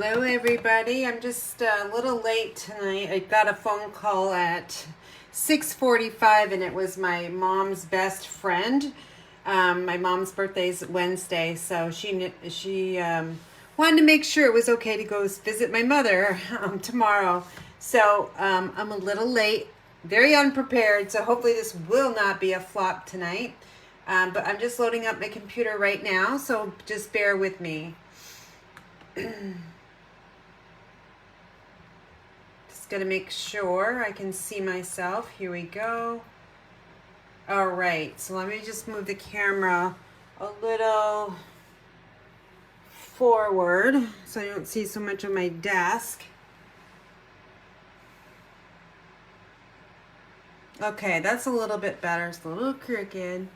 Hello everybody. I'm just a little late tonight. I got a phone call at 6:45 and it was my mom's best friend. My mom's birthday is Wednesday, so she wanted to make sure it was okay to go visit my mother tomorrow. So I'm a little late, very unprepared, so hopefully this will not be a flop tonight. But I'm just loading up my computer right now, so just bear with me. Just gonna make sure I can see myself. Here we go. All right, so let me just move the camera a little forward so I don't see so much of my desk. Okay, that's a little bit better. It's a little crooked.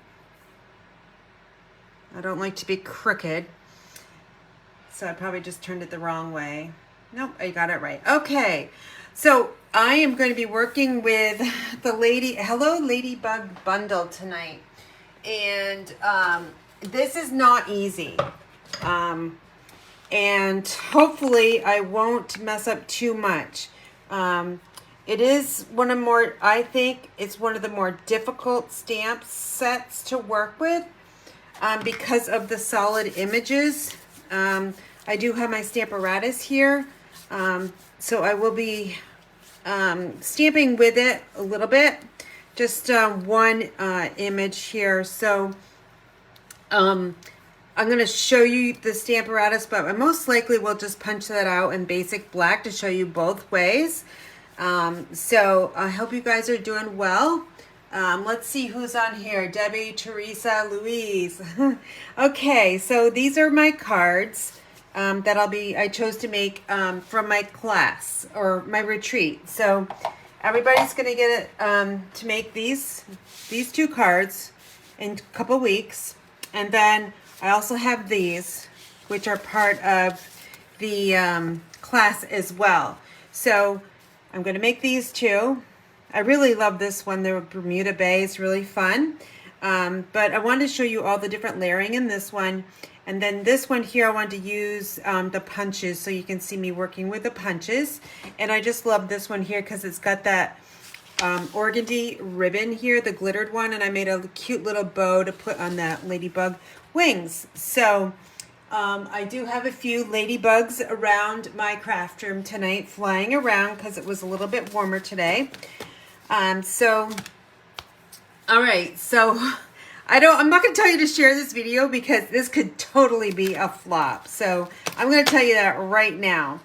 I don't like to be crooked, so I probably just turned it the wrong way. Nope, I got it right. Okay, so I am going to be working with the Hello Ladybug Bundle tonight. And this is not easy. And hopefully I won't mess up too much. It is I think it's one of the more difficult stamp sets to work with because of the solid images. I do have my Stamparatus here. So I will be stamping with it a little bit. Just one image here. So I'm going to show you the Stamparatus, but I most likely will just punch that out in basic black to show you both ways. So I hope you guys are doing well. Let's see who's on here. Debbie, Teresa, Louise. Okay, so these are my cards that I chose to make from my class or my retreat. So everybody's going to get to make these two cards in a couple weeks. And then I also have these, which are part of the class as well. So I'm going to make these two. I really love this one. The Bermuda Bay is really fun. But I wanted to show you all the different layering in this one. And then this one here, I wanted to use the punches so you can see me working with the punches. And I just love this one here because it's got that organdy ribbon here, the glittered one. And I made a cute little bow to put on the ladybug wings. So I do have a few ladybugs around my craft room tonight, flying around because it was a little bit warmer today. All right, so I'm not going to tell you to share this video because this could totally be a flop. So I'm going to tell you that right now.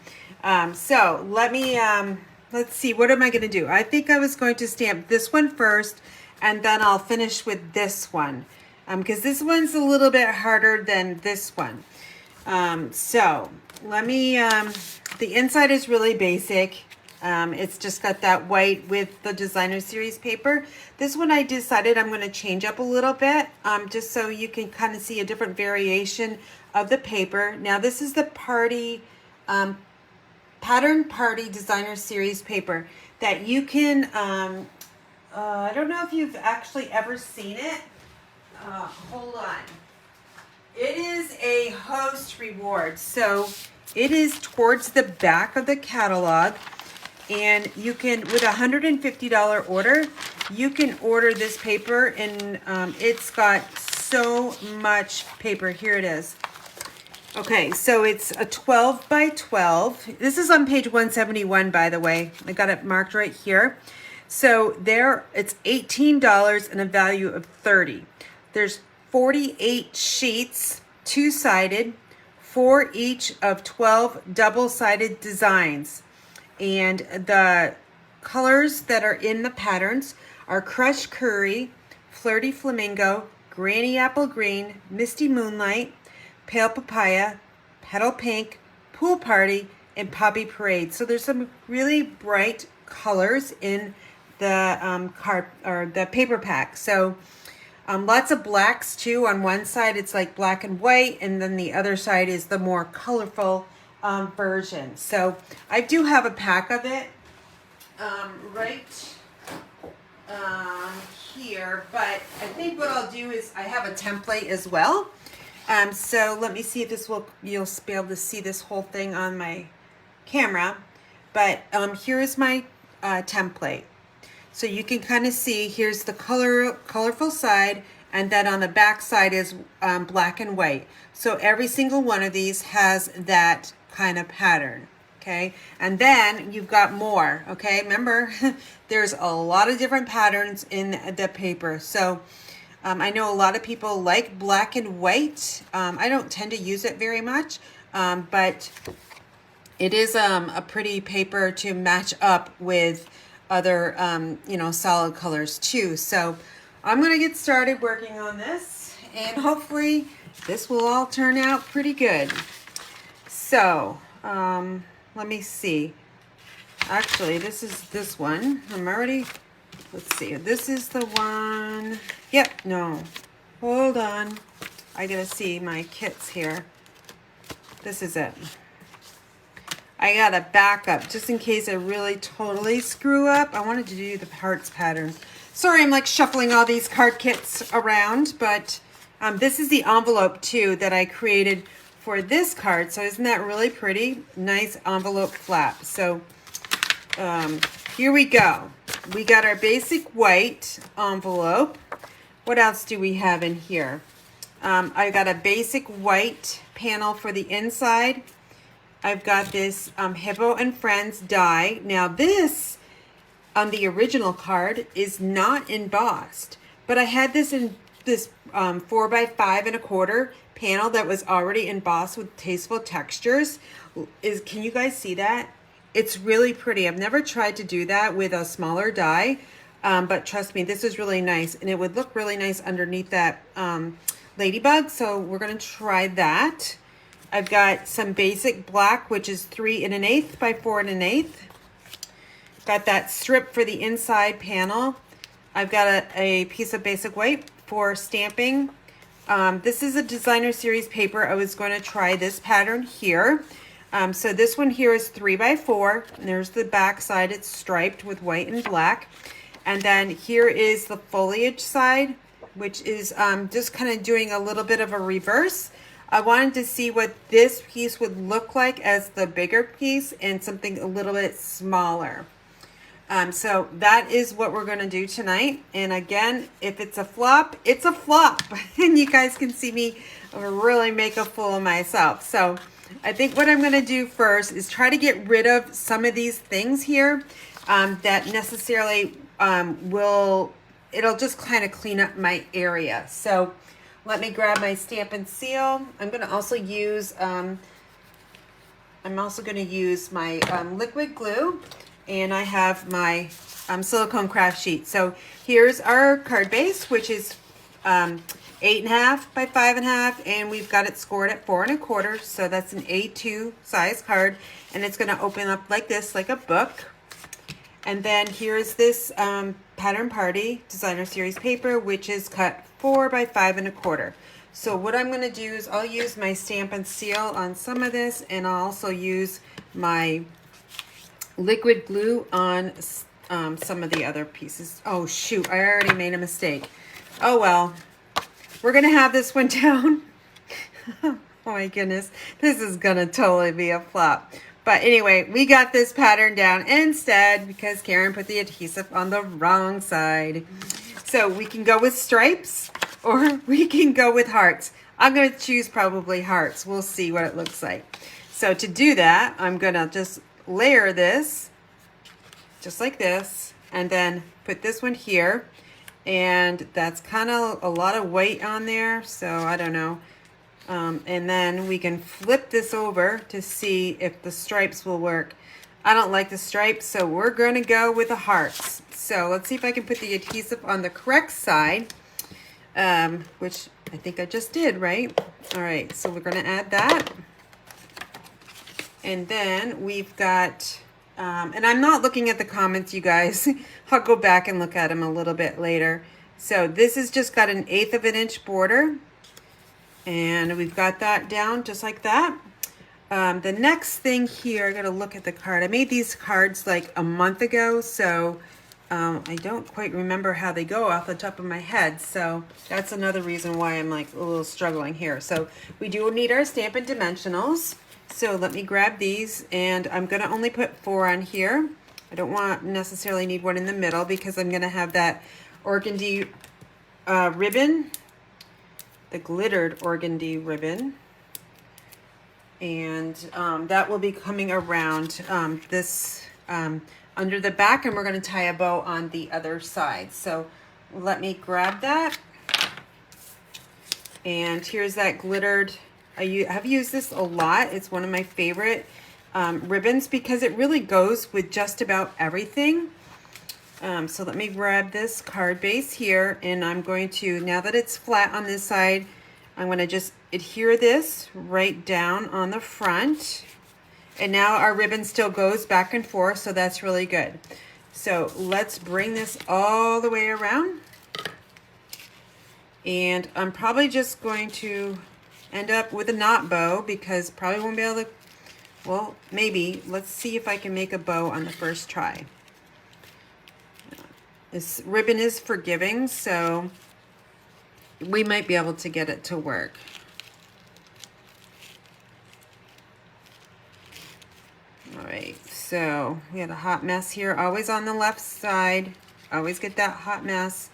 So let's see, what am I going to do? I think I was going to stamp this one first, and then I'll finish with this one. Because this one's a little bit harder than this one. So let me, the inside is really basic. It's just got that white with the designer series paper. This one I decided I'm going to change up a little bit, just so you can kind of see a different variation of the paper. Now this is the Pattern Party designer series paper that you can, I don't know if you've actually ever seen it. Hold on. It is a host reward. So it is towards the back of the catalog. And you can, with a $150 order, you can order this paper, and it's got so much paper. Here it is. Okay, so it's a 12 by 12. This is on page 171, by the way. I got it marked right here. So there, it's $18 and a value of $30. There's 48 sheets, two-sided, for each of 12 double-sided designs. And the colors that are in the patterns are Crushed Curry, Flirty Flamingo, Granny Apple Green, Misty Moonlight, Pale Papaya, Petal Pink, Pool Party, and Poppy Parade. So there's some really bright colors in the the paper pack. So lots of blacks too. On one side it's like black and white, and then the other side is the more colorful version. So I do have a pack of it right here, but I think what I'll do is I have a template as well. So let me see if this will, you'll be able to see this whole thing on my camera. But here's my template. So you can kind of see, here's the colorful side, and then on the back side is black and white. So every single one of these has that kind of pattern, okay? And then you've got more, okay? Remember, there's a lot of different patterns in the paper. So I know a lot of people like black and white. I don't tend to use it very much, but it is a pretty paper to match up with other, you know, solid colors too. So I'm going to get started working on this, and hopefully this will all turn out pretty good. So let me see. Actually, this is this one. I'm already, let's see. This is the one. Yep, no. Hold on. I got to see my kits here. This is it. I got a backup just in case I really totally screw up. I wanted to do the hearts pattern. Sorry, I'm like shuffling all these card kits around, but this is the envelope too that I created for this card. So isn't that really pretty? Nice envelope flap. So here we go. We got our basic white envelope. What else do we have in here? I got a basic white panel for the inside. I've got this Hippo and Friends Die. Now this, on the original card, is not embossed. But I had this in this 4 by 5 1/4 panel that was already embossed with tasteful textures. Can you guys see that? It's really pretty. I've never tried to do that with a smaller die. But trust me, this is really nice. And it would look really nice underneath that ladybug. So we're going to try that. I've got some basic black, which is 3 1/8 by 4 1/8. Got that strip for the inside panel. I've got a piece of basic white for stamping. This is a designer series paper. I was going to try this pattern here. So this one here is 3 by 4. And there's the back side. It's striped with white and black. And then here is the foliage side, which is just kind of doing a little bit of a reverse. I wanted to see what this piece would look like as the bigger piece and something a little bit smaller. So that is what we're going to do tonight. And again, if it's a flop, it's a flop. And you guys can see me really make a fool of myself. So I think what I'm going to do first is try to get rid of some of these things here that necessarily it'll just kind of clean up my area. So let me grab my Stampin' Seal. I'm going to also use my liquid glue, and I have my silicone craft sheet. So here's our card base, which is 8 1/2 by 5 1/2, and we've got it scored at 4 1/4. So that's an A2 size card, and it's going to open up like this, like a book. And then here's this Pattern Party Designer Series paper, which is cut 4 by 5 1/4. So what I'm going to do is I'll use my Stampin' Seal on some of this, and I'll also use my liquid glue on some of the other pieces. Oh shoot, I already made a mistake. Oh well, we're going to have this one down. Oh my goodness, this is going to totally be a flop. But anyway, we got this pattern down instead because Karen put the adhesive on the wrong side. So we can go with stripes or we can go with hearts. I'm going to choose probably hearts. We'll see what it looks like. So to do that, I'm going to just layer this just like this and then put this one here. And that's kind of a lot of weight on there. So I don't know. And then we can flip this over to see if the stripes will work. I don't like the stripes, so we're going to go with the hearts. So let's see if I can put the adhesive on the correct side, which I think I just did, right? All right, so we're going to add that. And then we've got, and I'm not looking at the comments, you guys. I'll go back and look at them a little bit later. So this has just got an 1/8 of an inch border. And we've got that down just like that. The next thing here, I got to look at the card. I made these cards like a month ago, so I don't quite remember how they go off the top of my head, so that's another reason why I'm like a little struggling here. So we do need our Stampin Dimensionals. So let me grab these, and I'm gonna only put 4 on here. I don't want necessarily need one in the middle because I'm gonna have that organdy ribbon, the glittered organdy ribbon, and that will be coming around this under the back, and we're going to tie a bow on the other side. So let me grab that, and here's that glittered. I have used this a lot. It's one of my favorite ribbons because it really goes with just about everything. So let me grab this card base here, and I'm going to, now that it's flat on this side, I'm going to just adhere this right down on the front. And now our ribbon still goes back and forth, so that's really good. So let's bring this all the way around. And I'm probably just going to end up with a knot bow because probably won't be able to, well, maybe. Let's see if I can make a bow on the first try. This ribbon is forgiving, so we might be able to get it to work. All right, so we had a hot mess here, always on the left side. Always get that hot mess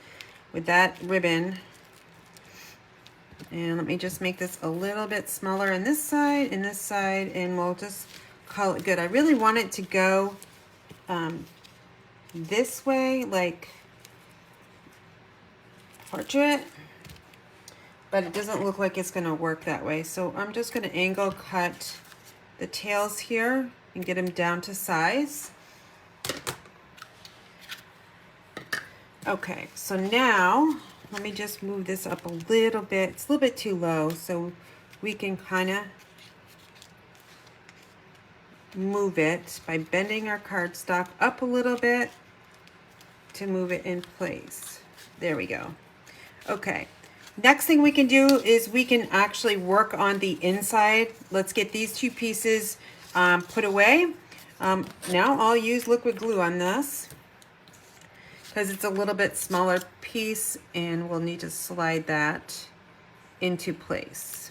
with that ribbon. And let me just make this a little bit smaller on this side and this side, and we'll just call it good. I really want it to go this way, like portrait, but it doesn't look like it's gonna work that way. So I'm just gonna angle cut the tails here and get them down to size. Okay, so now let me just move this up a little bit. It's a little bit too low, so we can kind of move it by bending our cardstock up a little bit to move it in place. There we go. Okay, next thing we can do is we can actually work on the inside. Let's get these two pieces put away. Now I'll use liquid glue on this because it's a little bit smaller piece, and we'll need to slide that into place.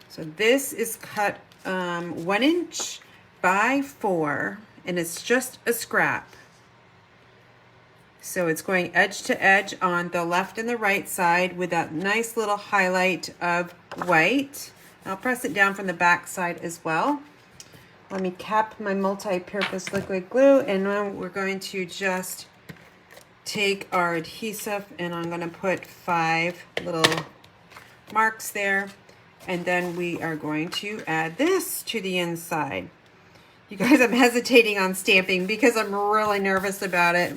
So this is cut 1 inch by 4, and it's just a scrap. So it's going edge to edge on the left and the right side with that nice little highlight of white. I'll press it down from the back side as well. Let me cap my multi-purpose liquid glue, and then we're going to just take our adhesive, and I'm going to put 5 little marks there, and then we are going to add this to the inside. You guys, I'm hesitating on stamping because I'm really nervous about it.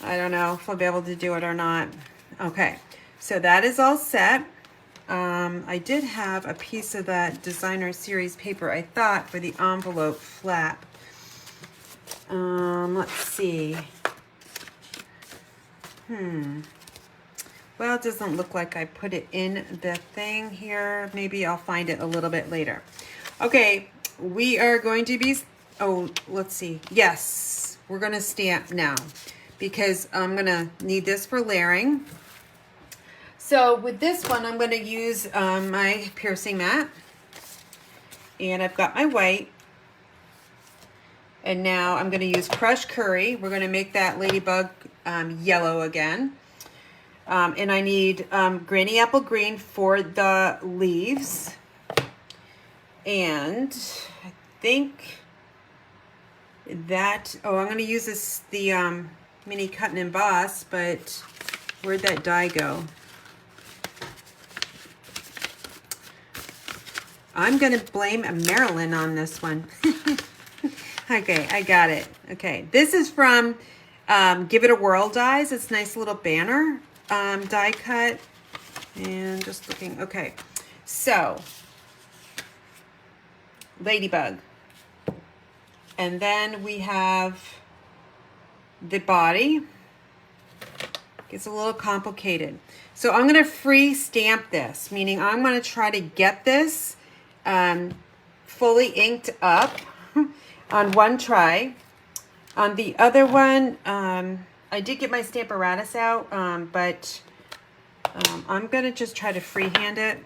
I don't know if I'll be able to do it or not. Okay, so that is all set. I did have a piece of that designer series paper, I thought, for the envelope flap. Let's see. Well, it doesn't look like I put it in the thing here. Maybe I'll find it a little bit later. Okay, we are going to be, oh, let's see. Yes, we're going to stamp now because I'm going to need this for layering. So with this one, I'm going to use my piercing mat, and I've got my white, and now I'm going to use crushed curry. We're going to make that ladybug yellow again, and I need granny apple green for the leaves, and I think that, oh, I'm going to use this, the mini cut and emboss, but where'd that die go? I'm going to blame Marilyn on this one. Okay, I got it. Okay, this is from Give It a Whirl Dies. It's a nice little banner die cut. And just looking, okay. So, Ladybug. And then we have the body. It's a little complicated. So I'm going to free stamp this, meaning I'm going to try to get this fully inked up on one try. On the other one, I did get my Stamparatus out, but I'm going to just try to freehand it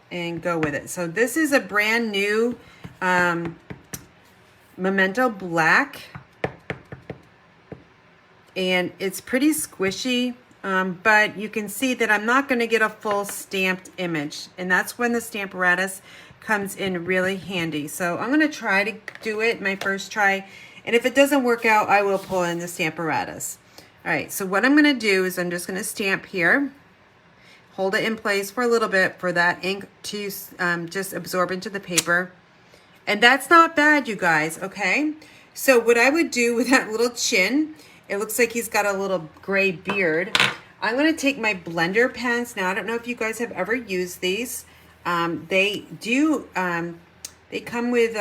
and go with it. So this is a brand new Memento Black, and it's pretty squishy, but you can see that I'm not going to get a full stamped image, and that's when the Stamparatus comes in really handy. So I'm going to try to do it my first try, and if it doesn't work out, I will pull in the Stamparatus. All right, so what I'm going to do is I'm just going to stamp here, hold it in place for a little bit for that ink to just absorb into the paper. And that's not bad, you guys, okay? So what I would do with that little chin, it looks like he's got a little gray beard. I'm going to take my blender pens. Now, I don't know if you guys have ever used these. They do, they come with,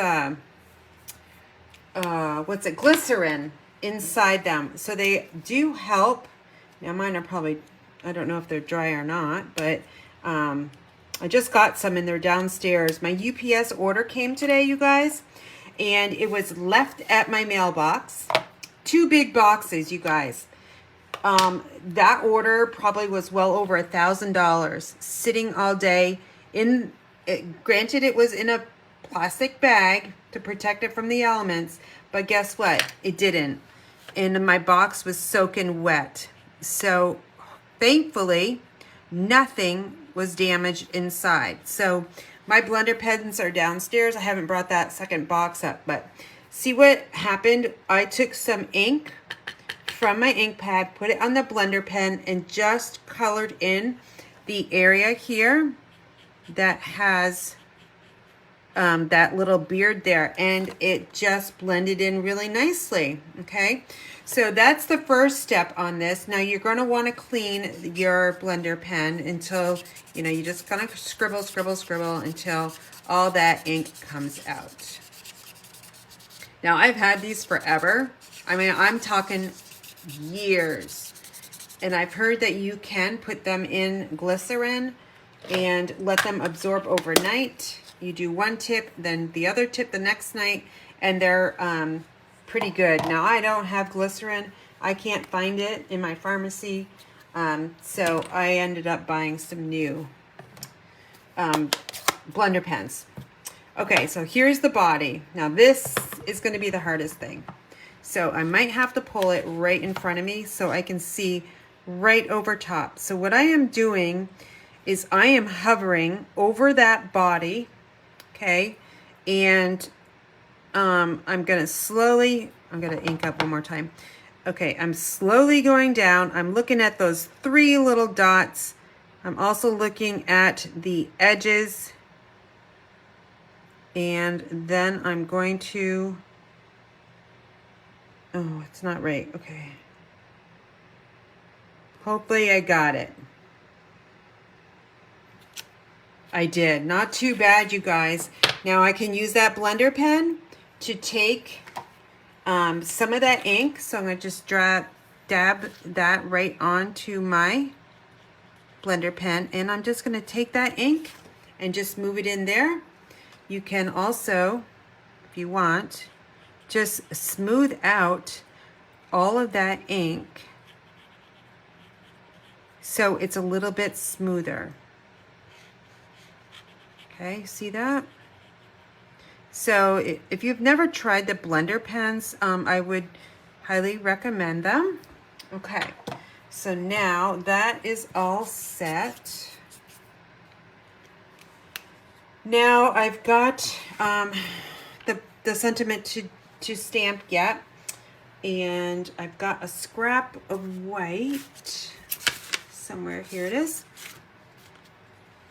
what's it, glycerin inside them. So they do help. Now, mine are probably, I don't know if they're dry or not, but I just got some and they're downstairs. My UPS order came today, you guys, and it was left at my mailbox. 2 big boxes, you guys. That order probably was well over $1,000 sitting all day in it. Granted, it was in a plastic bag to protect it from the elements, but guess what? It didn't. And my box was soaking wet. So thankfully, nothing was damaged inside. So my blender pens are downstairs. I haven't brought that second box up, but see what happened? I took some ink from my ink pad, put it on the blender pen, and just colored in the area here that has that little beard there, and it just blended in really nicely. Okay, so that's the first step on this. Now you're going to want to clean your blender pen until, you know, you just kind of scribble, scribble, scribble until all that ink comes out. Now I've had these forever. I mean, I'm talking years, and I've heard that you can put them in glycerin and let them absorb overnight. You do one tip, then the other tip the next night, and they're pretty good. Now, I don't have glycerin. I can't find it in my pharmacy, so I ended up buying some new blender pens. Okay, so here's the body. Now, this is going to be the hardest thing. So I might have to pull it right in front of me so I can see right over top. So what I am doing is I am hovering over that body, okay, and I'm going to ink up one more time. Okay, I'm slowly going down. I'm looking at those 3 little dots. I'm also looking at the edges, and then I'm going to, oh, it's not right. Okay. Hopefully I got it. I did. Not too bad, you guys. Now I can use that blender pen to take some of that ink. So I'm going to just dab that right onto my blender pen. And I'm just going to take that ink and just move it in there. You can also, if you want, just smooth out all of that ink so it's a little bit smoother. Okay, see that? So if you've never tried the blender pens, I would highly recommend them. Okay, so now that is all set. Now I've got the sentiment to stamp yet, and I've got a scrap of white somewhere. Here it is.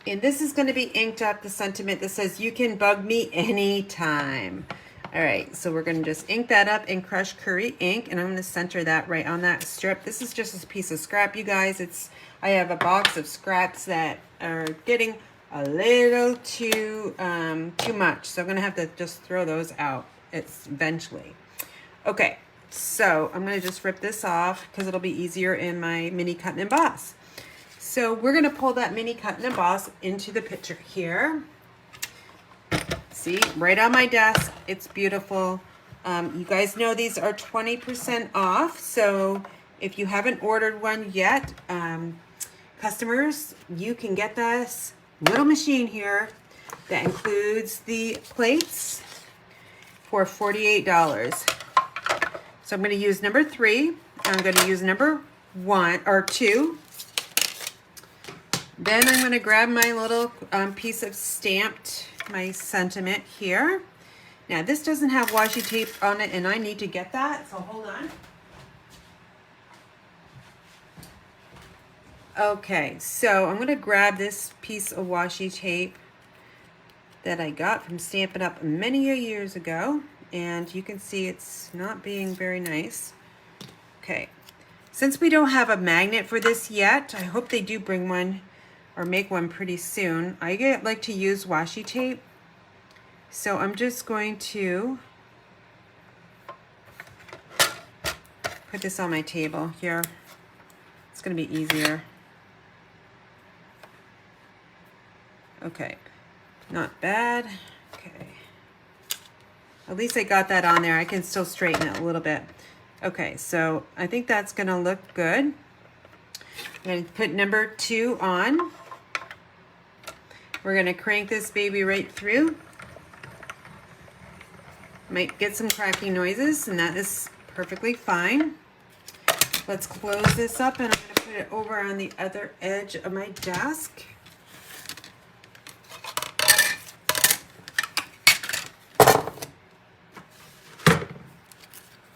And this is going to be inked up, the sentiment that says, "You can bug me anytime." All right, so we're going to just ink that up in crushed curry ink, and I'm going to center that right on that strip. This is just a piece of scrap, you guys. I have a box of scraps that are getting a little too much, so I'm going to have to just throw those out eventually. Okay, so I'm going to just rip this off because it'll be easier in my mini cut and emboss. So we're going to pull that mini cut and emboss into the picture here. See, right on my desk. It's beautiful. You guys know these are 20% off, so if you haven't ordered one yet, customers, you can get this little machine here that includes the plates for $48. So I'm going to use number 3. I'm going to use number 1 or 2. Then I'm going to grab my little piece of stamped, my sentiment here. Now this doesn't have washi tape on it and I need to get that, so hold on. Okay, so I'm going to grab this piece of washi tape that I got from Stampin' Up! Many years ago, and you can see it's not being very nice. Okay, since we don't have a magnet for this yet, I hope they do bring one or make one pretty soon. I like to use washi tape, so I'm just going to put this on my table here. It's going to be easier. Okay, not bad. Okay, at least I got that on there. I can still straighten it a little bit. Okay, so I think that's gonna look good. I'm gonna put number 2 on. We're gonna crank this baby right through. Might get some cracking noises, and that is perfectly fine. Let's close this up, and I'm gonna put it over on the other edge of my desk.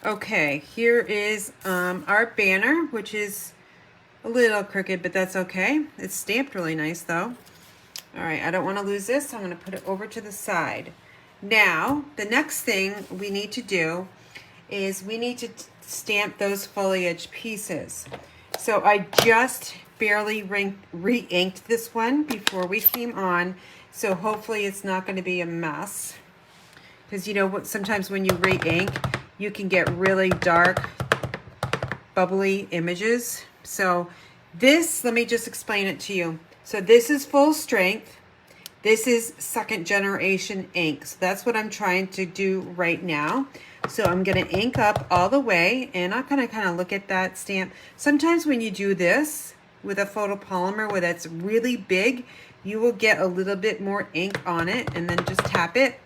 Okay, here is our banner, which is a little crooked, but that's okay. It's stamped really nice though. All right, I don't want to lose this, so I'm going to put it over to the side. Now, the next thing we need to do is we need to stamp those foliage pieces. So I just barely re-inked this one before we came on, so hopefully it's not going to be a mess. Because you know what, sometimes when you re-ink, you can get really dark, bubbly images. So this, let me just explain it to you. So this is full strength. This is second generation ink. So that's what I'm trying to do right now. So I'm gonna ink up all the way, and I'm gonna kind of look at that stamp. Sometimes when you do this with a photopolymer where that's really big, you will get a little bit more ink on it, and then just tap it.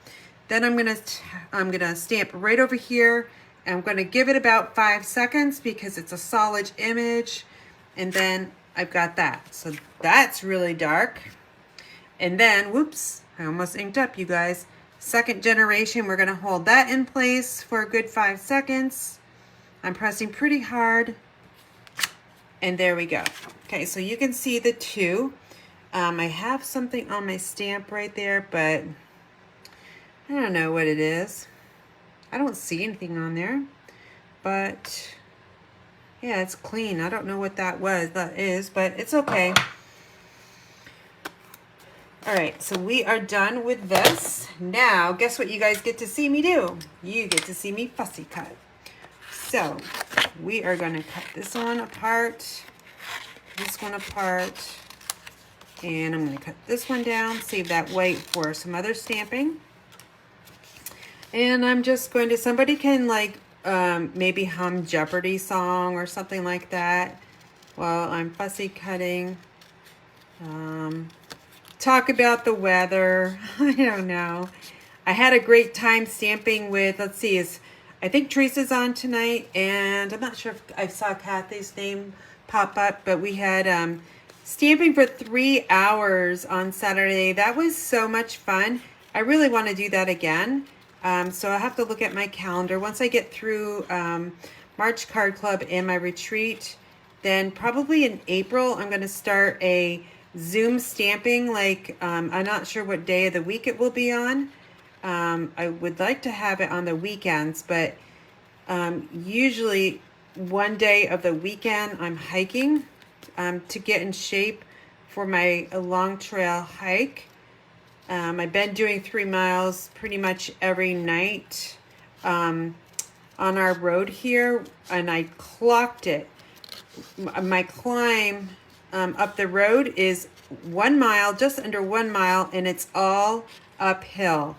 Then I'm gonna stamp right over here. And I'm gonna give it about 5 seconds because it's a solid image. And then I've got that. So that's really dark. And then, whoops, I almost inked up, you guys. Second generation, we're gonna hold that in place for a good 5 seconds. I'm pressing pretty hard. And there we go. Okay, so you can see the 2. I have something on my stamp right there, but I don't know what it is. I don't see anything on there, but yeah, it's clean. I don't know what that is, but it's okay. All right, so we are done with this. Now, guess what you guys get to see me do? You get to see me fussy cut. So we are going to cut this one apart, and I'm going to cut this one down, save that white for some other stamping. And I'm just going to, somebody can like maybe hum Jeopardy song or something like that while I'm fussy cutting. Talk about the weather. I don't know. I had a great time stamping with, let's see, I think Teresa's on tonight, and I'm not sure if I saw Kathy's name pop up, but we had stamping for 3 hours on Saturday. That was so much fun. I really want to do that again. So I have to look at my calendar. Once I get through March Card Club and my retreat, then probably in April, I'm going to start a Zoom stamping. Like, I'm not sure what day of the week it will be on. I would like to have it on the weekends, but usually one day of the weekend I'm hiking to get in shape for my long trail hike. I've been doing 3 miles pretty much every night on our road here, and I clocked it. My climb up the road is 1 mile, just under 1 mile, and it's all uphill.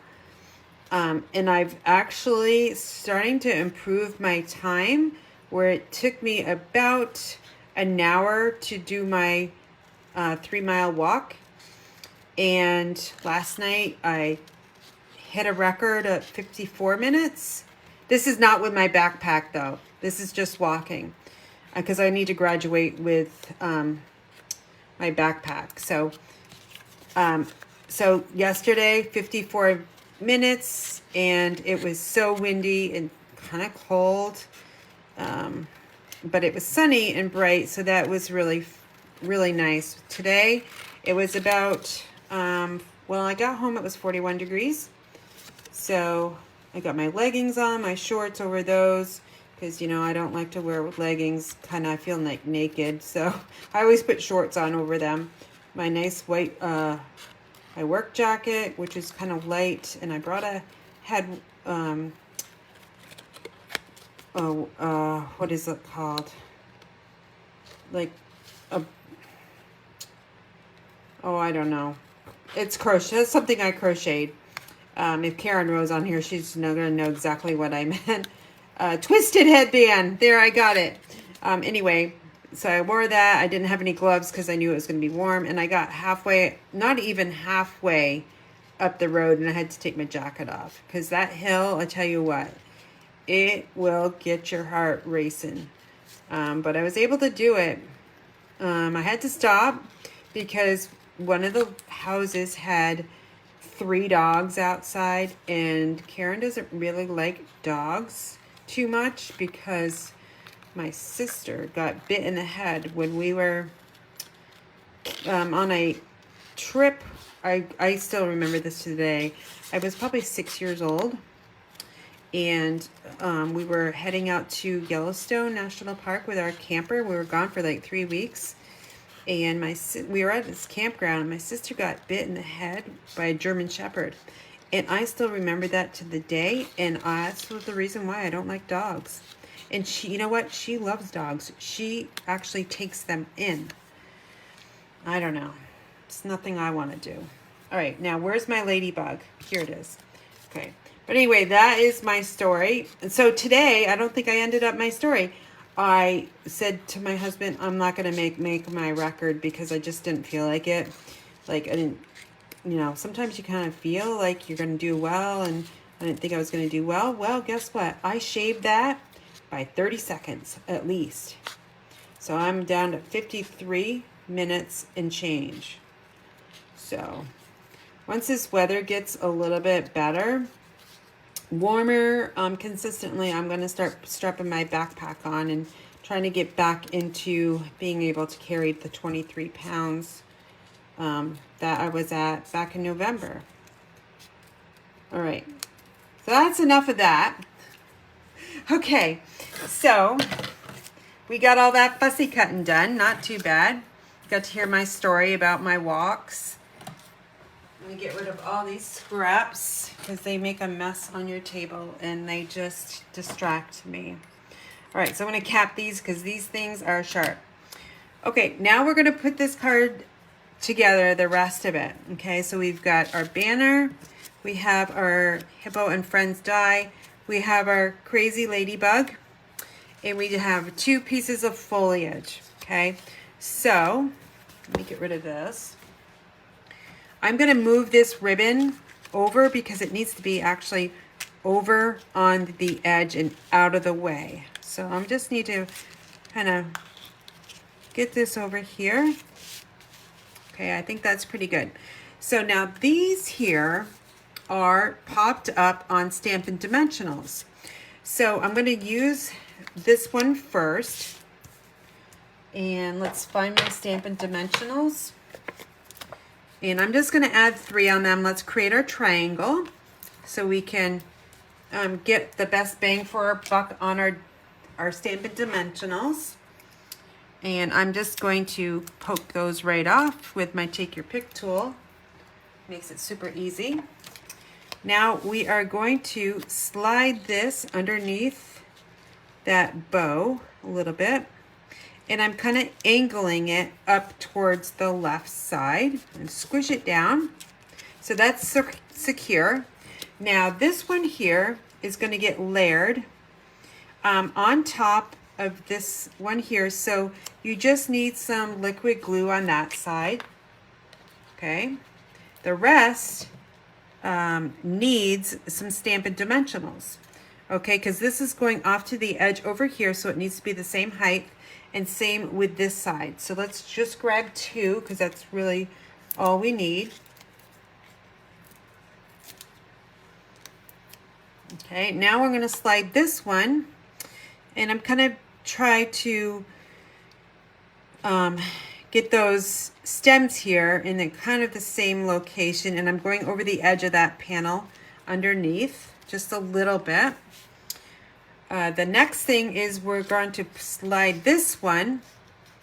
And I've actually starting to improve my time, where it took me about an hour to do my 3-mile walk. And last night I hit a record at 54 minutes. This is not with my backpack though. This is just walking because I need to graduate with my backpack. So yesterday, 54 minutes, and it was so windy and kind of cold. But it was sunny and bright, so that was really, really nice. Today, it was about, well, I got home, it was 41 degrees. So I got my leggings on, my shorts over those, because, you know, I don't like to wear leggings, kind of, I feel like naked. So I always put shorts on over them. My nice white, my work jacket, which is kind of light, and I brought a what is it called? Like I don't know. It's crochet. That's something I crocheted. If Karen Rose on here, she's gonna know exactly what I meant. Twisted headband. There, I got it. Anyway, so I wore that. I didn't have any gloves because I knew it was going to be warm, and I got halfway, not even halfway up the road, and I had to take my jacket off because that hill, I tell you what, it will get your heart racing. But I was able to do it. I had to stop because one of the houses had 3 dogs outside, and Karen doesn't really like dogs too much because my sister got bit in the head when we were on a trip. I still remember this today. I was probably 6 years old, and we were heading out to Yellowstone National Park with our camper. We were gone for like 3 weeks, and we were at this campground, and my sister got bit in the head by a German Shepherd. And I still remember that to the day, and that's the reason why I don't like dogs. And she, you know what? She loves dogs. She actually takes them in. I don't know. It's nothing I want to do. All right, now where's my ladybug? Here it is. Okay. But anyway, that is my story. And so today, I don't think I ended up my story. I said to my husband, I'm not going to make my record because I just didn't feel like it. Like, I didn't, you know, sometimes you kind of feel like you're going to do well, and I didn't think I was going to do well. Well, guess what? I shaved that by 30 seconds at least. So I'm down to 53 minutes and change. So once this weather gets a little bit better, warmer consistently, I'm going to start strapping my backpack on and trying to get back into being able to carry the 23 pounds that I was at back in November. All right, so that's enough of that. Okay, so we got all that fussy cutting done. Not too bad. Got to hear my story about my walks. Let me get rid of all these scraps because they make a mess on your table and they just distract me. All right, so I'm going to cap these because these things are sharp. Okay, now we're going to put this card together, the rest of it. Okay, so we've got our banner. We have our Hippo and Friends Die. We have our crazy ladybug. And we have 2 pieces of foliage. Okay, so let me get rid of this. I'm going to move this ribbon over because it needs to be actually over on the edge and out of the way. So I just need to kind of get this over here. Okay, I think that's pretty good. So now these here are popped up on Stampin Dimensionals. So I'm going to use this one first. And let's find my Stampin Dimensionals. And I'm just going to add 3 on them. Let's create our triangle so we can get the best bang for our buck on our Stampin Dimensionals. And I'm just going to poke those right off with my Take Your Pick tool. Makes it super easy. Now we are going to slide this underneath that bow a little bit. And I'm kind of angling it up towards the left side and squish it down. So that's secure. Now this one here is going to get layered on top of this one here. So you just need some liquid glue on that side. Okay. The rest needs some Stampin' Dimensionals. Okay, because this is going off to the edge over here, so it needs to be the same height, and same with this side. So let's just grab 2, because that's really all we need. Okay, now we're going to slide this one, and I'm kind of try to get those stems here in the kind of the same location, and I'm going over the edge of that panel underneath just a little bit. The next thing is we're going to slide this one,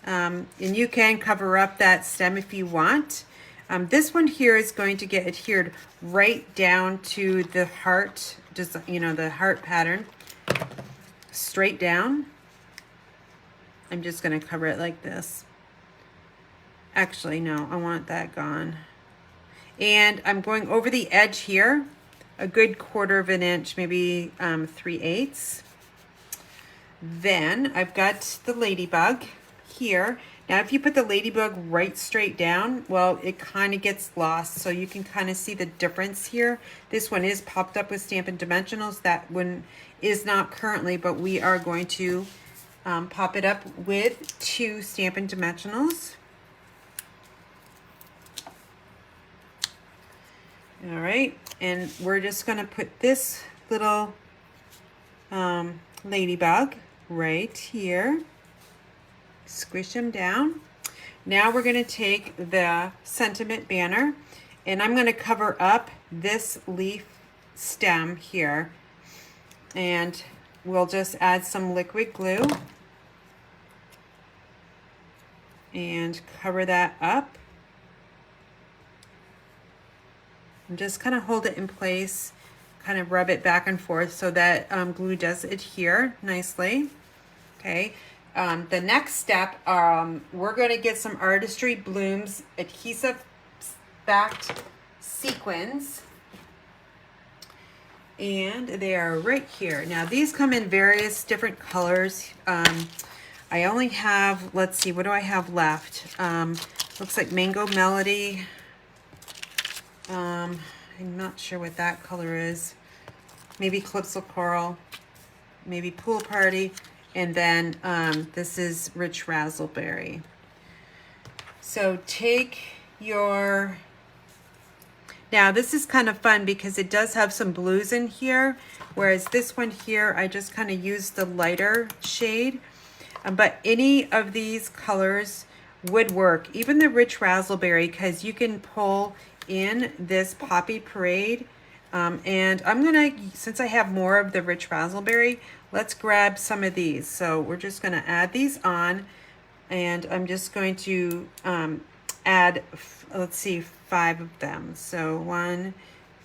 and you can cover up that stem if you want. This one here is going to get adhered right down to the heart, just, you know, the heart pattern, straight down. I'm just going to cover it like this. Actually, no, I want that gone. And I'm going over the edge here, a good 1/4 of an inch, maybe 3/8. Then I've got the ladybug here. Now, if you put the ladybug right straight down, well, it kind of gets lost. So you can kind of see the difference here. This one is popped up with Stampin' Dimensionals. That one is not currently, but we are going to pop it up with 2 Stampin' Dimensionals. All right, and we're just going to put this little ladybug right here. Squish him down. Now we're going to take the sentiment banner, and I'm going to cover up this leaf stem here, and we'll just add some liquid glue and cover that up. And just kind of hold it in place, kind of rub it back and forth so that glue does adhere nicely. Okay. The next step, we're going to get some Artistry Blooms adhesive backed sequins, and they are right here. Now these come in various different colors. I only have, let's see, what do I have left? Looks like Mango Melody. I'm not sure what that color is. Maybe Calypso Coral, maybe Pool Party, and then this is Rich Razzleberry. So take your, now this is kind of fun because it does have some blues in here, whereas this one here, I just kind of used the lighter shade. But any of these colors would work, even the Rich Razzleberry, because you can pull in this Poppy Parade. And I'm gonna, since I have more of the Rich Razzleberry, let's grab some of these. So we're just gonna add these on, and I'm just going to add, let's see, 5 of them. So 1,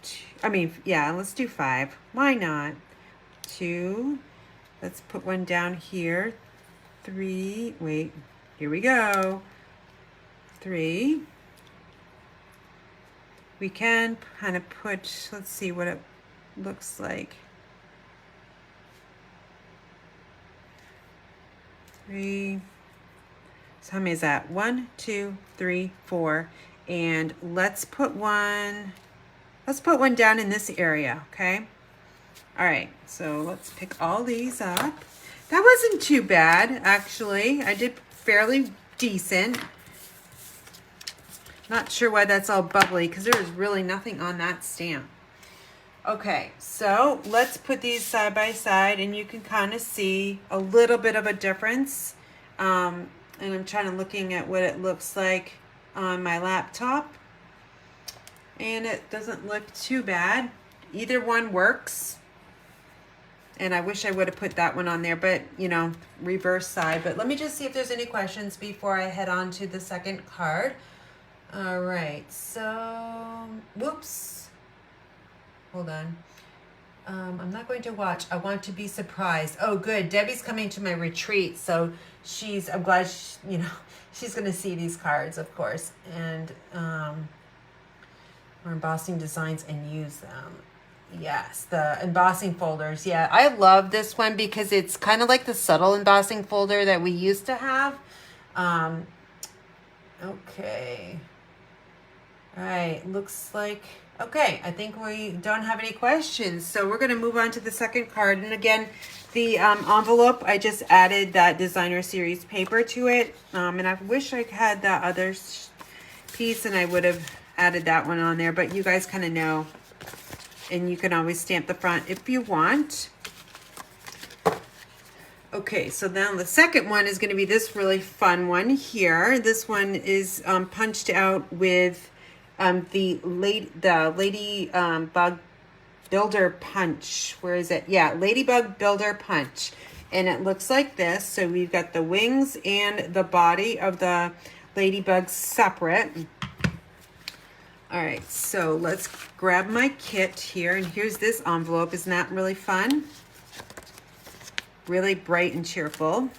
2, I mean, yeah, let's do 5. Why not? 2, let's put one down here. 3, wait, here we go. 3. We can kind of put, let's see what it looks like. 3. So how many is that? 1, 2, 3, 4. And let's put one down in this area, okay? All right, so let's pick all these up. That wasn't too bad, actually. I did fairly decent. Not sure why that's all bubbly, because there is really nothing on that stamp. Okay, so let's put these side by side, and you can kind of see a little bit of a difference. And I'm trying to looking at what it looks like on my laptop. And it doesn't look too bad. Either one works. And I wish I would have put that one on there, but, you know, reverse side. But let me just see if there's any questions before I head on to the second card. All right, so, whoops, hold on. I'm not going to watch. I want to be surprised. Oh, good. Debbie's coming to my retreat, so I'm glad, you know, she's going to see these cards, of course, and we're embossing designs and use them. Yes, the embossing folders. Yeah, I love this one because it's kind of like the subtle embossing folder that we used to have. Um, okay. All right, looks like, okay, I think we don't have any questions. So we're going to move on to the second card. And again, the envelope, I just added that designer series paper to it. And I wish I had that other piece and I would have added that one on there. But you guys kind of know. And you can always stamp the front if you want. Okay, so then the second one is going to be this really fun one here. This one is punched out with the Ladybug Builder Punch. Where is it? Yeah, Ladybug Builder Punch. And it looks like this. So we've got the wings and the body of the ladybug separate. All right, so let's grab my kit here. And here's this envelope. Isn't that really fun? Really bright and cheerful. All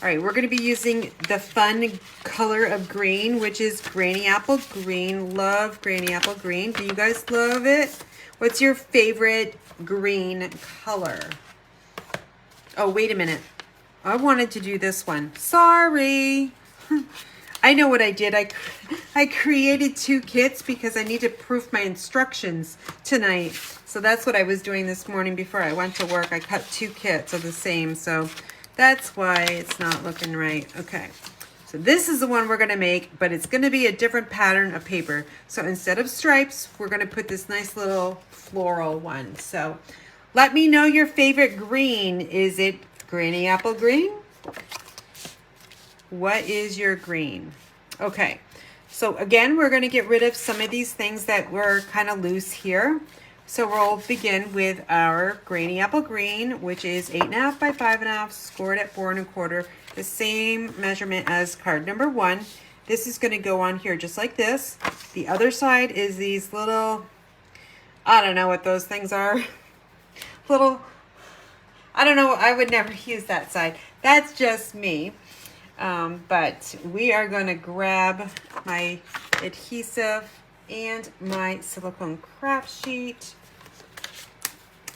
right, we're going to be using the fun color of green, which is Granny Apple Green. Love Granny Apple Green. Do you guys love it? What's your favorite green color? Oh, wait a minute. I wanted to do this one. Sorry. I know what I did. I created 2 kits because I need to proof my instructions tonight. So that's what I was doing this morning before I went to work. I cut 2 kits of the same. So that's why it's not looking right. Okay. So this is the one we're going to make, but it's going to be a different pattern of paper. So instead of stripes, we're going to put this nice little floral one. So let me know your favorite green. Is it Granny Apple Green? What is your green? Okay. So again, we're going to get rid of some of these things that were kind of loose here. So we'll begin with our Granny Apple Green, which is 8.5 by 5.5, scored at 4 1/4, the same measurement as card number 1. This is going to go on here just like this. The other side is these little, I don't know what those things are. Little, I don't know, I would never use that side. That's just me. But we are going to grab my adhesive and my silicone craft sheet.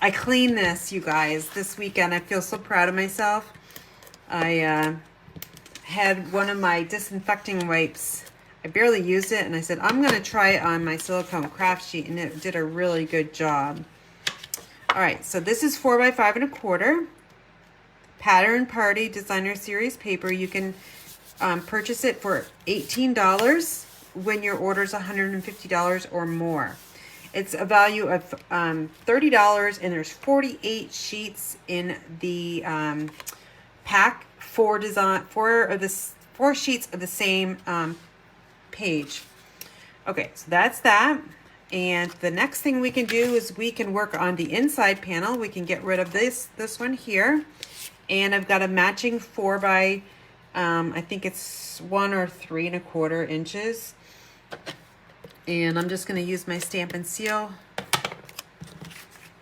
I cleaned this, you guys, this weekend. I feel so proud of myself. I had one of my disinfecting wipes. I barely used it, and I said, I'm going to try it on my silicone craft sheet, and it did a really good job. All right, so this is 4 by 5 1/4. Pattern Party Designer Series paper. You can purchase it for $18 when your order is $150 or more. It's a value of $30, and there's 48 sheets in the pack. 4 sheets of the same page. Okay, so that's that. And the next thing we can do is we can work on the inside panel. We can get rid of this one here. And I've got a matching 4 by, I think it's 1 or 3 1/4 inches. And I'm just going to use my Stampin' Seal.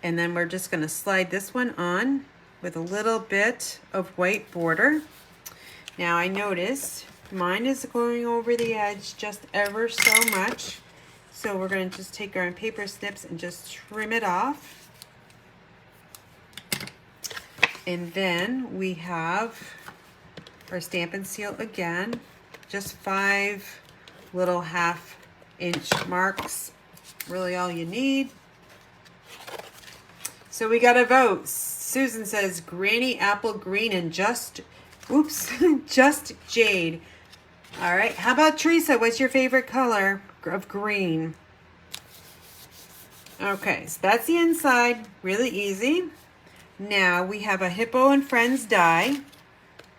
And then we're just going to slide this one on with a little bit of white border. Now I noticed mine is going over the edge just ever so much. So we're going to just take our paper snips and just trim it off. And then we have our Stampin' Seal again, just 5 little 1/2 inch marks, really all you need. So we got a vote. Susan says Granny Apple Green and just Jade. All right, how about Teresa? What's your favorite color of green? Okay, so that's the inside, really easy. Now we have a Hippo and Friends Die.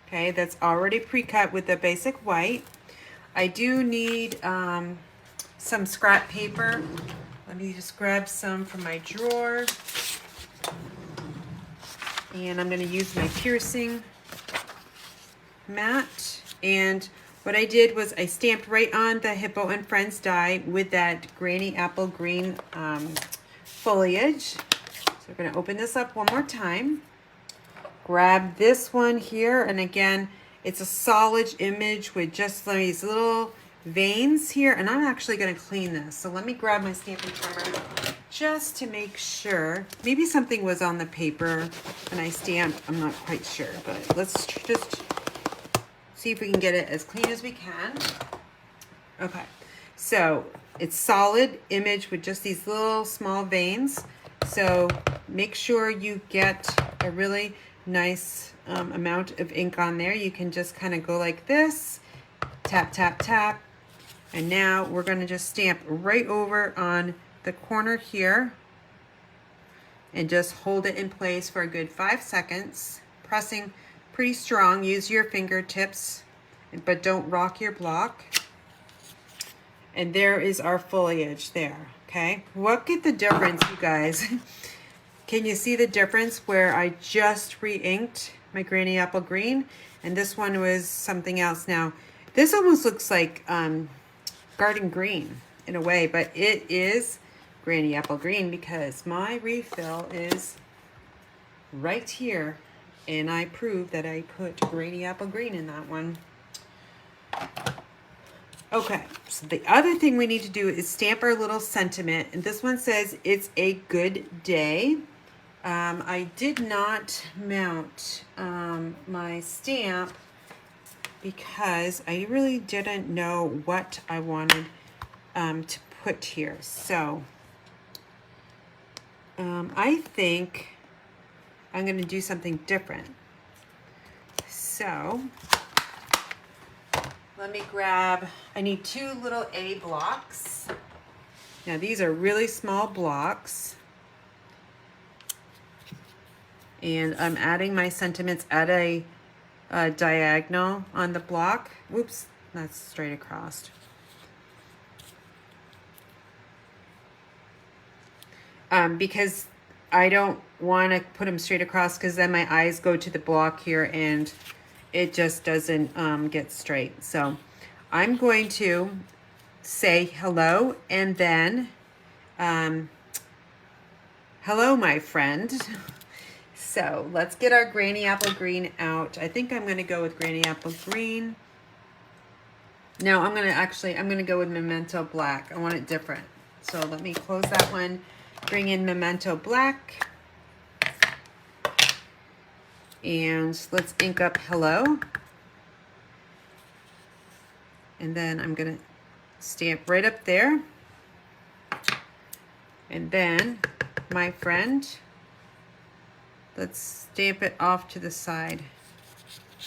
Okay, that's already pre-cut with the basic white. I do need some scrap paper. Let me just grab some from my drawer. And I'm going to use my piercing mat. And what I did was I stamped right on the Hippo and Friends Die with that Granny Apple Green foliage. So we're going to open this up one more time. Grab this one here, and again, it's a solid image with just these little veins here, and I'm actually going to clean this. So let me grab my Stampin' Primer. just to make sure. Maybe something was on the paper and I stamped. I'm not quite sure, but let's just see if we can get it as clean as we can. Okay, so it's solid image with just these little small veins. So make sure you get a really nice amount of ink on there. You can just kind of go like this, tap, tap, tap. And now we're going to just stamp right over on the corner here and just hold it in place for a good 5 seconds, pressing pretty strong. Use your fingertips, but don't rock your block. And there is our foliage there, okay? Look at the difference, you guys. Can you see the difference where I just re-inked my Granny Apple Green and this one was something else? Now, this almost looks like Garden Green in a way, but it is Granny Apple Green because my refill is right here and I proved that I put Granny Apple Green in that one. Okay, so the other thing we need to do is stamp our little sentiment, and this one says it's a good day. I did not mount my stamp because I really didn't know what I wanted to put here. So I think I'm going to do something different. So let me grab, I need 2 little A blocks. Now these are really small blocks. And I'm adding my sentiments at a diagonal on the block. Whoops, that's straight across. Because I don't want to put them straight across because then my eyes go to the block here and it just doesn't get straight. So I'm going to say hello and then hello, my friend. So let's get our Granny Apple Green out. I think I'm going to go with Granny Apple Green. No, I'm going to go with Memento Black. I want it different. So let me close that one. Bring in Memento Black. And let's ink up hello. And then I'm going to stamp right up there. And then my friend. Let's stamp it off to the side.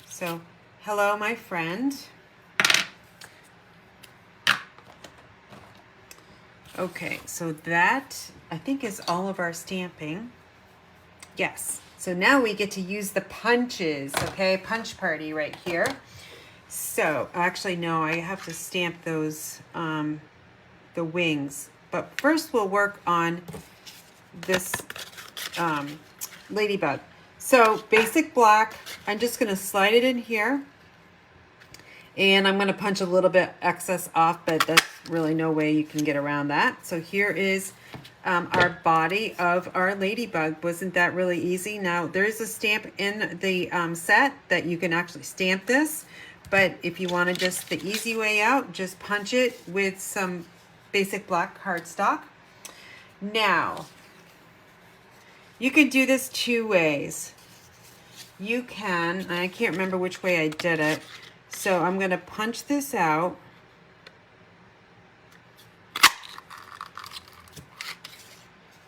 So, hello, my friend. Okay, so that, I think, is all of our stamping. Yes, so now we get to use the punches, okay? Punch party right here. So, actually, no, I have to stamp those, the wings. But first we'll work on this, ladybug. So basic black, I'm just going to slide it in here and I'm going to punch a little bit excess off, but that's really no way you can get around that. So here is our body of our ladybug. Wasn't that really easy? Now there is a stamp in the set that you can actually stamp this, but if you want to just the easy way out, just punch it with some basic black cardstock. Now you can do this 2 ways. You can, I can't remember which way I did it, so I'm going to punch this out.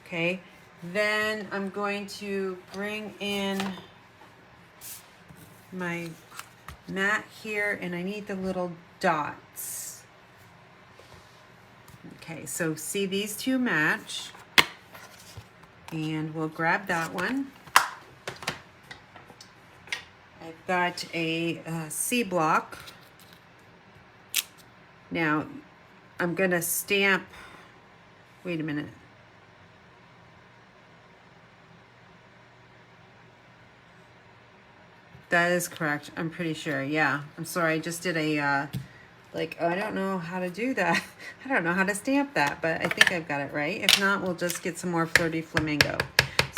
Okay, then I'm going to bring in my mat here, and I need the little dots. Okay, so see, these 2 match. And we'll grab that one. I've got a C block. Now, I'm going to stamp, wait a minute. That is correct, I'm pretty sure, yeah. I'm sorry, I just did a, like, I don't know how to do that. I don't know how to stamp that, but I think I've got it right. If not, we'll just get some more Flirty Flamingo.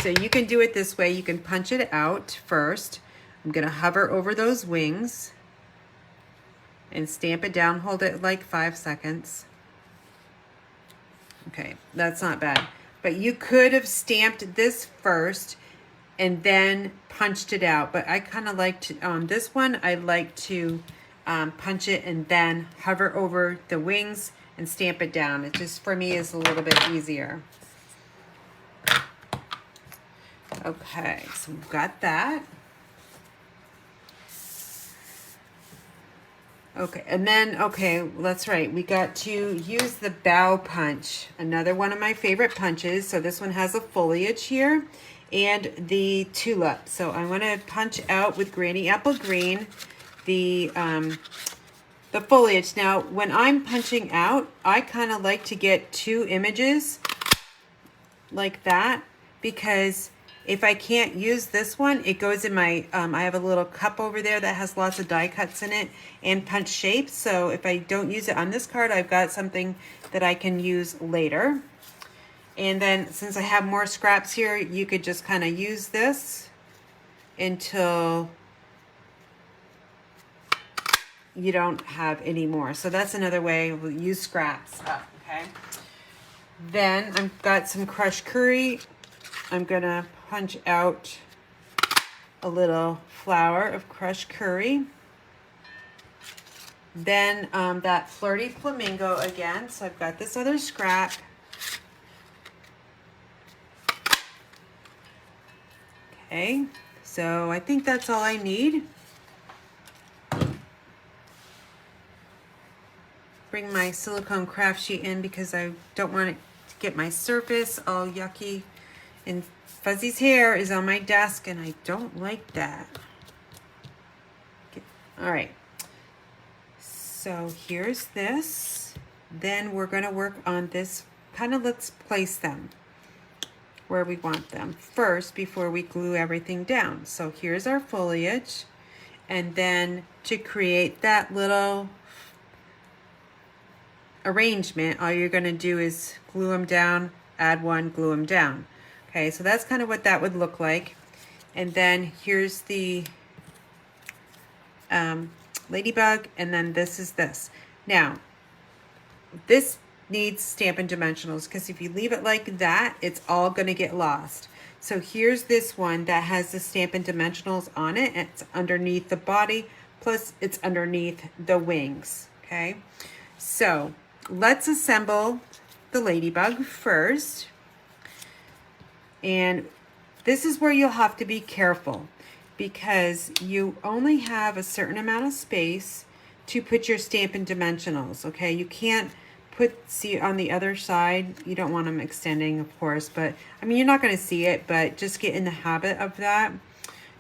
So you can do it this way. You can punch it out first. I'm going to hover over those wings and stamp it down. Hold it like 5 seconds. Okay, that's not bad. But you could have stamped this first and then punched it out. But I kind of like to, this one, I like to punch it and then hover over the wings and stamp it down. It just, for me, is a little bit easier. Okay, so we've got that. Okay, and then, okay, that's right. We got to use the bow punch, another one of my favorite punches. So this one has a foliage here and the tulip. So I'm going to punch out with Granny Apple Green the foliage. Now, when I'm punching out, I kind of like to get 2 images like that, because if I can't use this one, it goes in my, I have a little cup over there that has lots of die cuts in it and punch shapes. So if I don't use it on this card, I've got something that I can use later. And then since I have more scraps here, you could just kind of use this until you don't have any more. So that's another way we'll use scraps up, okay? Then I've got some crushed curry. I'm gonna punch out a little flower of crushed curry. Then that flirty flamingo again. So I've got this other scrap. Okay, so I think that's all I need. Bring my silicone craft sheet in because I don't want it to get my surface all yucky. And Fuzzy's hair is on my desk and I don't like that. Okay. All right, so here's this. Then we're gonna work on this, kind of let's place them where we want them first before we glue everything down. So here's our foliage. And then to create that little arrangement, all you're gonna do is glue them down, add one, glue them down. Okay, so that's kind of what that would look like. And then here's the ladybug, and then this is this. Now, this needs Stampin' Dimensionals, because if you leave it like that, it's all gonna get lost. So here's this one that has the Stampin' Dimensionals on it. It's underneath the body, plus it's underneath the wings, okay? So let's assemble the ladybug first. And this is where you'll have to be careful, because you only have a certain amount of space to put your Stampin' Dimensionals, okay? You can't put, see on the other side, you don't want them extending, of course, but I mean, you're not gonna see it, but just get in the habit of that,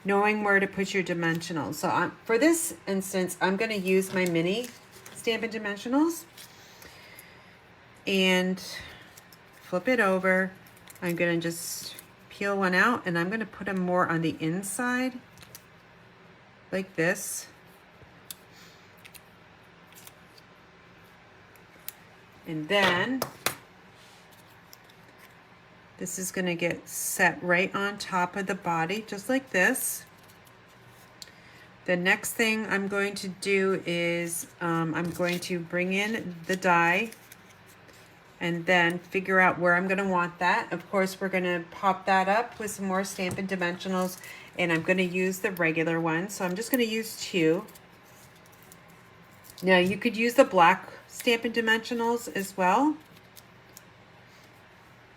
knowing where to put your dimensionals. So for this instance, I'm gonna use my mini Stampin' Dimensionals and flip it over. I'm gonna just peel one out and I'm gonna put them more on the inside, like this. And then this is gonna get set right on top of the body, just like this. The next thing I'm going to do is I'm going to bring in the die and then figure out where I'm gonna want that. Of course, we're gonna pop that up with some more Stampin' Dimensionals, and I'm gonna use the regular one. So I'm just gonna use 2. Now you could use the black Stampin' Dimensionals as well.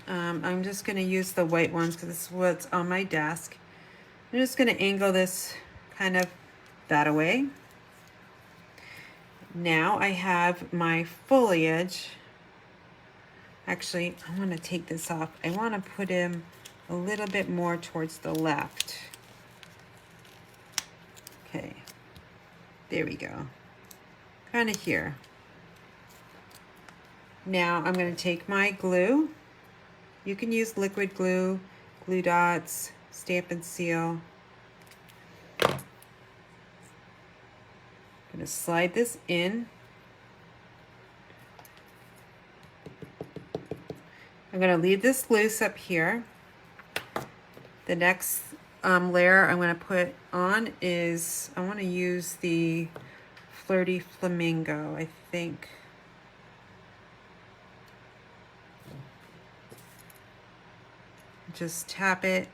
I'm just gonna use the white ones because this is what's on my desk. I'm just gonna angle this kind of that away. Now I have my foliage. Actually, I want to take this off. I want to put him a little bit more towards the left. Okay, there we go. Kind of here. Now I'm going to take my glue. You can use liquid glue, glue dots, Stampin' Seal. I'm going to slide this in. I'm going to leave this loose up here. The next layer I'm going to put on is, I want to use the Flirty Flamingo, I think. Just tap it.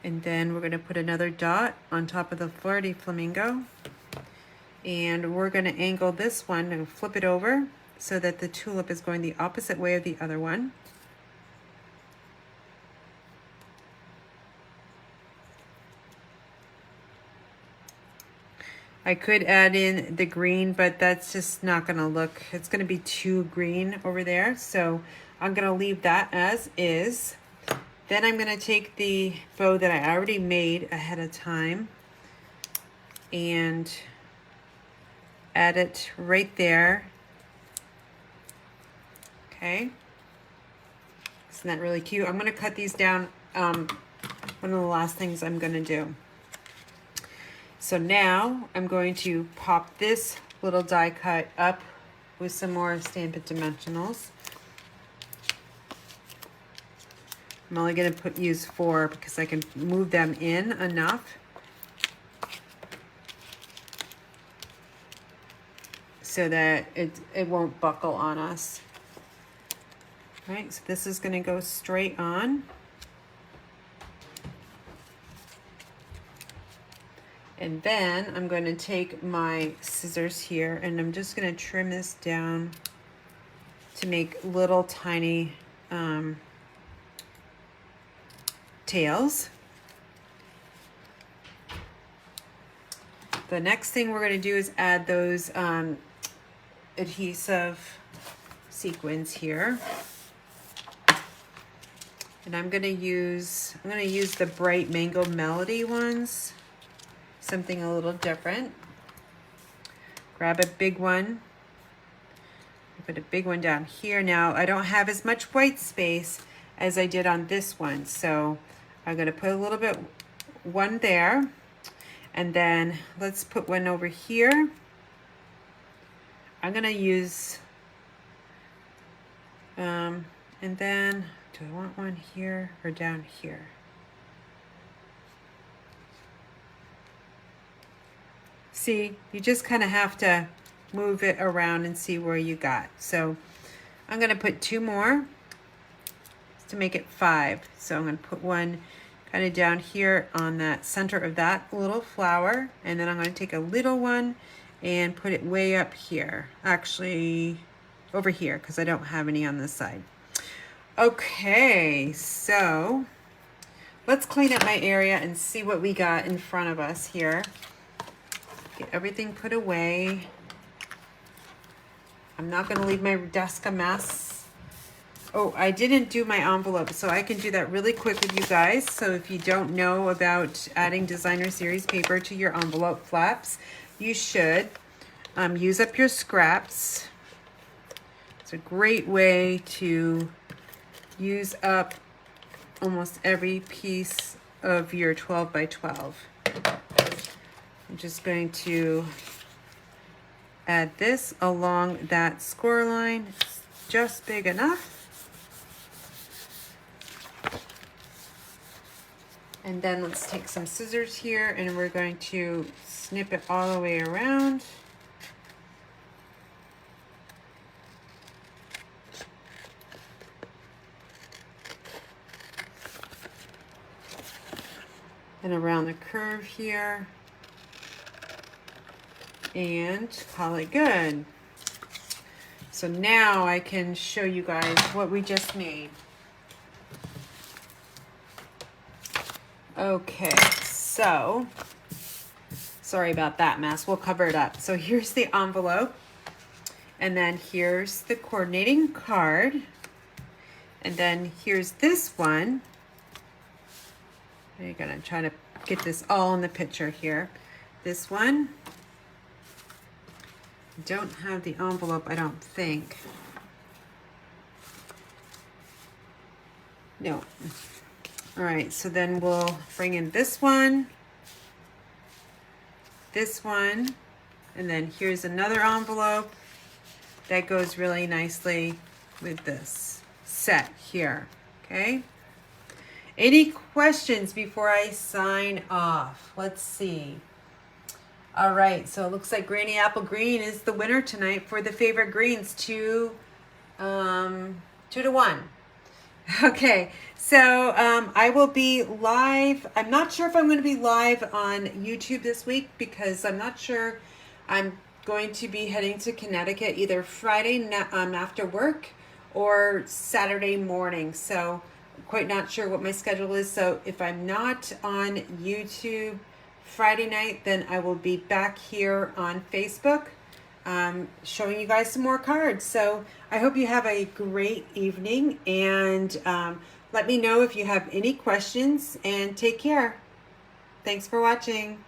And then we're going to put another dot on top of the Flirty Flamingo. And we're going to angle this one and flip it over so that the tulip is going the opposite way of the other one. I could add in the green, but that's just not going to look, it's going to be too green over there. So I'm going to leave that as is. Then I'm going to take the bow that I already made ahead of time and add it right there. Okay. Isn't that really cute? I'm going to cut these down. One of the last things I'm going to do. So now I'm going to pop this little die cut up with some more Stampin' Dimensionals. I'm only going to use 4 because I can move them in enough so that it won't buckle on us. All right, so this is going to go straight on. And then I'm going to take my scissors here and I'm just going to trim this down to make little tiny tails. The next thing we're going to do is add those adhesive sequins here. And I'm going to use the bright Mango Melody ones. Something a little different. Grab a big one. Put a big one down here. Now I don't have as much white space as I did on this one, so I'm going to put a little bit one there, and then let's put one over here. I'm going to use and then do I want one here or down here? See, you just kind of have to move it around and see where you got. So I'm going to put 2 more to make it 5. So I'm going to put one kind of down here on that center of that little flower. And then I'm going to take a little one and put it way up here. Actually, over here, because I don't have any on this side. Okay, so let's clean up my area and see what we got in front of us here. Get everything put away. I'm not going to leave my desk a mess. Oh, I didn't do my envelope, so I can do that really quick with you guys. So if you don't know about adding designer series paper to your envelope flaps, you should use up your scraps. It's a great way to use up almost every piece of your 12 by 12. I'm just going to add this along that score line. It's just big enough. And then let's take some scissors here and we're going to snip it all the way around. And around the curve here. And call it good. So now I can show you guys what we just made. Okay, so sorry about that mess. We'll cover it up. So here's the envelope. And then here's the coordinating card. And then here's this one. I'm gonna try to get this all in the picture here. This one. Don't have the envelope, I don't think. No. All right, so then we'll bring in this one, and then here's another envelope that goes really nicely with this set here, okay? Any questions before I sign off? Let's see. All right, so it looks like Granny Apple Green is the winner tonight for the favorite greens, 2 to 1. Okay, so I will be live. I'm not sure if I'm going to be live on YouTube this week because I'm not sure. I'm going to be heading to Connecticut either Friday after work or Saturday morning. So I'm quite not sure what my schedule is. So if I'm not on YouTube Friday night, then I will be back here on Facebook showing you guys some more cards. So I hope you have a great evening, and let me know if you have any questions, and take care. Thanks for watching.